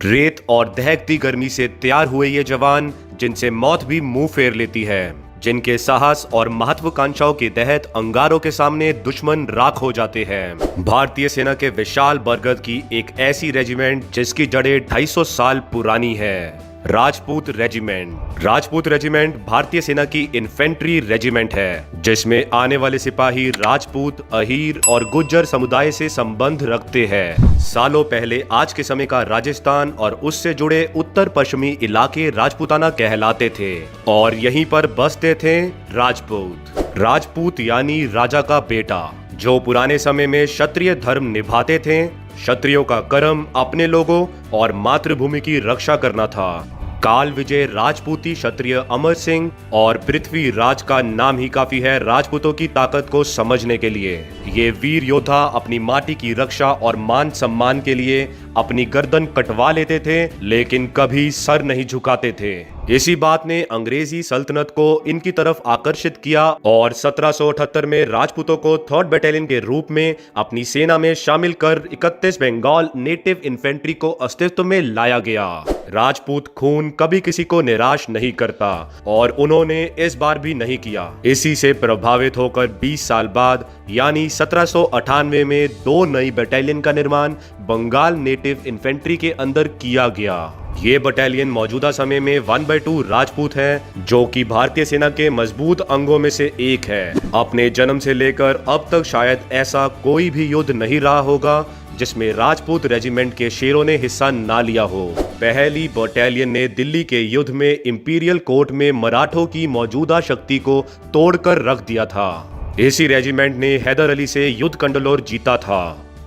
रेत और दहकती गर्मी से तैयार हुए ये जवान, जिनसे मौत भी मुंह फेर लेती है, जिनके साहस और महत्वाकांक्षाओं के तहत अंगारों के सामने दुश्मन राख हो जाते हैं। भारतीय सेना के विशाल बरगद की एक ऐसी रेजिमेंट जिसकी जड़ें 250 साल पुरानी है, राजपूत रेजिमेंट। राजपूत रेजिमेंट भारतीय सेना की इन्फेंट्री रेजिमेंट है, जिसमें आने वाले सिपाही राजपूत, अहीर और गुज्जर समुदाय से संबंध रखते हैं। सालों पहले आज के समय का राजस्थान और उससे जुड़े उत्तर पश्चिमी इलाके राजपूताना कहलाते थे और यहीं पर बसते थे राजपूत। राजपूत यानी राजा का बेटा, जो पुराने समय में क्षत्रिय धर्म निभाते थे। क्षत्रियों का कर्म अपने लोगों और मातृभूमि की रक्षा करना था। काल विजय राजपूती क्षत्रिय अमर सिंह और पृथ्वी राज का नाम ही काफी है राजपूतों की ताकत को समझने के लिए। ये वीर योद्धा अपनी माटी की रक्षा और मान सम्मान के लिए अपनी गर्दन कटवा लेते थे, लेकिन कभी सर नहीं झुकाते थे। इसी बात ने अंग्रेजी सल्तनत को इनकी तरफ आकर्षित किया और 1778 में राजपूतों को 3rd बटालियन के रूप में अपनी सेना में शामिल कर 31 बंगाल नेटिव इन्फेंट्री को अस्तित्व में लाया गया। राजपूत खून कभी किसी को निराश नहीं करता और उन्होंने इस बार भी नहीं किया। इसी से प्रभावित होकर 20 साल बाद यानी 1798 में 2 नई बटालियन का निर्माण बंगाल नेटिव इन्फेंट्री के अंदर किया गया। ये बटालियन मौजूदा समय में 1/2 राजपूत हैं, जो कि भारतीय सेना के मजबूत अंगों में से एक है। अपने जन्म से लेकर अब तक शायद ऐसा कोई भी युद्ध नहीं रहा होगा जिसमें राजपूत रेजिमेंट के शेरों ने हिस्सा ना लिया हो। पहली बटालियन ने दिल्ली के युद्ध में इंपीरियल कोर्ट में मराठों की मौजूदा शक्ति को तोड़कर रख दिया था। इसी रेजिमेंट ने हैदर अली से युद्ध कंडलोर जीता था।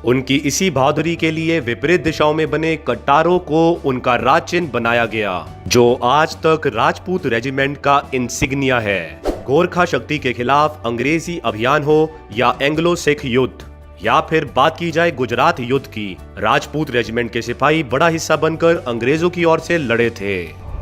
उनकी इसी बहादुरी के लिए विपरीत दिशाओं में बने कटारों को उनका राज चिन्ह बनाया गया, जो आज तक राजपूत रेजिमेंट का इंसिग्निया है। गोरखा शक्ति के खिलाफ अंग्रेजी अभियान हो या एंग्लो सिख युद्ध या फिर बात की जाए गुजरात युद्ध की, राजपूत रेजिमेंट के सिपाही बड़ा हिस्सा बनकर अंग्रेजों की ओर से लड़े थे।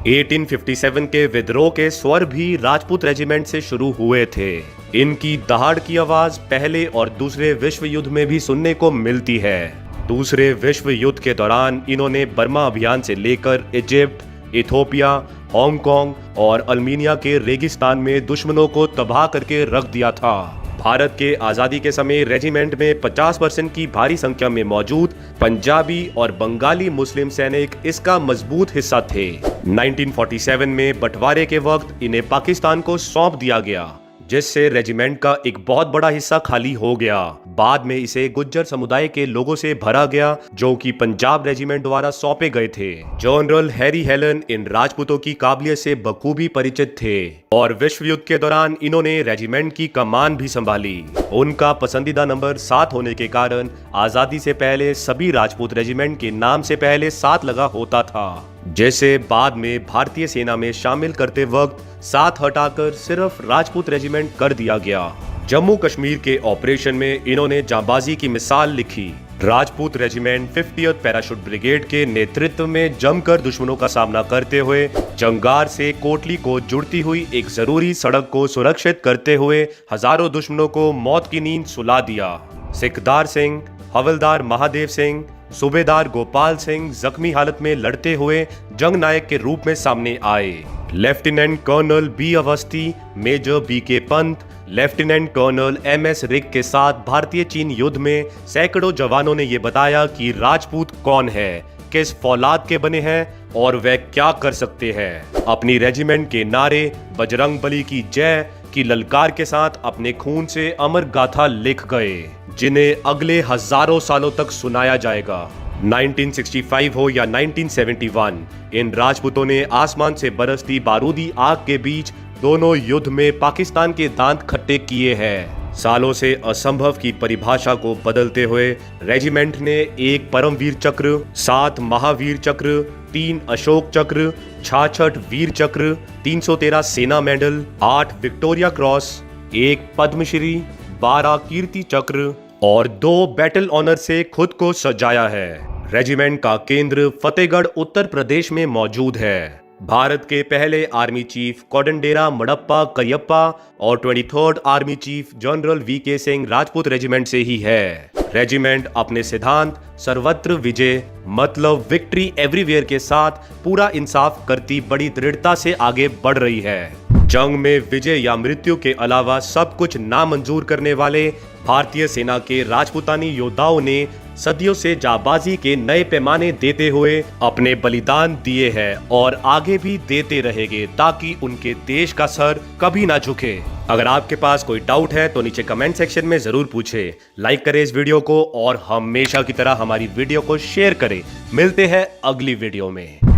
1857 के विद्रोह के स्वर भी राजपूत रेजिमेंट से शुरू हुए थे। इनकी दहाड़ की आवाज पहले और दूसरे विश्व युद्ध में भी सुनने को मिलती है। दूसरे विश्व युद्ध के दौरान इन्होंने बर्मा अभियान से लेकर इजिप्ट, इथोपिया, हांगकांग और अर्मीनिया के रेगिस्तान में दुश्मनों को तबाह करके रख दिया था। भारत के आजादी के समय रेजिमेंट में 50% की भारी संख्या में मौजूद पंजाबी और बंगाली मुस्लिम सैनिक इसका मजबूत हिस्सा थे। 1947 में बंटवारे के वक्त इन्हें पाकिस्तान को सौंप दिया गया, जिससे रेजिमेंट का एक बहुत बड़ा हिस्सा खाली हो गया। बाद में इसे गुज्जर समुदाय के लोगों से भरा गया, जो कि पंजाब रेजिमेंट द्वारा सौंपे गए थे। जनरल हैरी हेलन इन राजपूतों की काबिलियत से बखूबी परिचित थे और विश्व युद्ध के दौरान इन्होंने रेजिमेंट की कमान भी संभाली। उनका पसंदीदा नंबर 7 होने के कारण आजादी से पहले सभी राजपूत रेजिमेंट के नाम से पहले 7 लगा होता था, जैसे बाद में भारतीय सेना में शामिल करते वक्त 7 हटाकर सिर्फ राजपूत रेजिमेंट कर दिया गया। जम्मू कश्मीर के ऑपरेशन में इन्होंने जांबाजी की मिसाल लिखी। Rajput regiment 50th parachute brigade के नेतृत्व में जमकर दुश्मनों का सामना करते हुए जंगार से कोटली को जुड़ती हुई एक जरूरी सड़क को सुरक्षित करते हुए हजारों दुश्मनों को मौत की नींद सुला दिया। सिकदार सिंह, हवलदार महादेव सिंह, सूबेदार गोपाल सिंह जख्मी हालत में लड़ते हुए जंग नायक के रूप में सामने आए। Lieutenant colonel B Awasthi, major B K Pant, lieutenant colonel MS रिग के साथ भारतीय चीन युद्ध में सैकड़ों जवानों ने यह बताया कि राजपूत कौन है, किस फौलाद के बने हैं और वह क्या कर सकते हैं। अपनी रेजिमेंट के नारे बजरंग बली की जय की ललकार के साथ अपने खून से अमर गाथा लिख गए, जिन्हें अगले हजारों सालों तक सुनाया जाएगा। 1965 हो या 1971, इन राजपूतों ने आसमान से बरसती बारूदी आग के बीच दोनों युद्ध में पाकिस्तान के दांत खट्टे किए हैं। सालों से असंभव की परिभाषा को बदलते हुए रेजिमेंट ने 1 परमवीर चक्र, 7 महावीर चक्र, 3 अशोक चक्र, 66 वीर चक्र, 313 सेना मेडल, 8 विक्टोरिया क्रॉस, 1 पद्मश्री, 12 कीर्ति चक्र और 2 बैटल ऑनर से खुद को सजाया है। रेजिमेंट का केंद्र फतेहगढ़ उत्तर प्रदेश में मौजूद है। भारत के पहले आर्मी चीफ कोडंडेरा मडप्पा करियप्पा और 23rd army chief general VK Singh Rajput regiment से ही है। रेजिमेंट अपने सिद्धांत सर्वत्र विजय मतलब विक्ट्री एवरीवेयर के साथ पूरा इंसाफ करती बड़ी दृढ़ता से आगे बढ़ रही है। जंग में विजय या मृत्यु के अलावा सब कुछ नामंजूर करने वाले भारतीय सेना के राजपूतानी योद्धाओं ने सदियों से जाबाजी के नए पैमाने देते हुए अपने बलिदान दिए हैं और आगे भी देते रहेंगे ताकि उनके देश का सर कभी ना झुके। अगर आपके पास कोई डाउट है तो नीचे कमेंट सेक्शन में जरूर पूछें। लाइक करें इस वीडियो को और हमेशा की तरह हमारी वीडियो को शेयर करें। मिलते हैं अगली वीडियो में।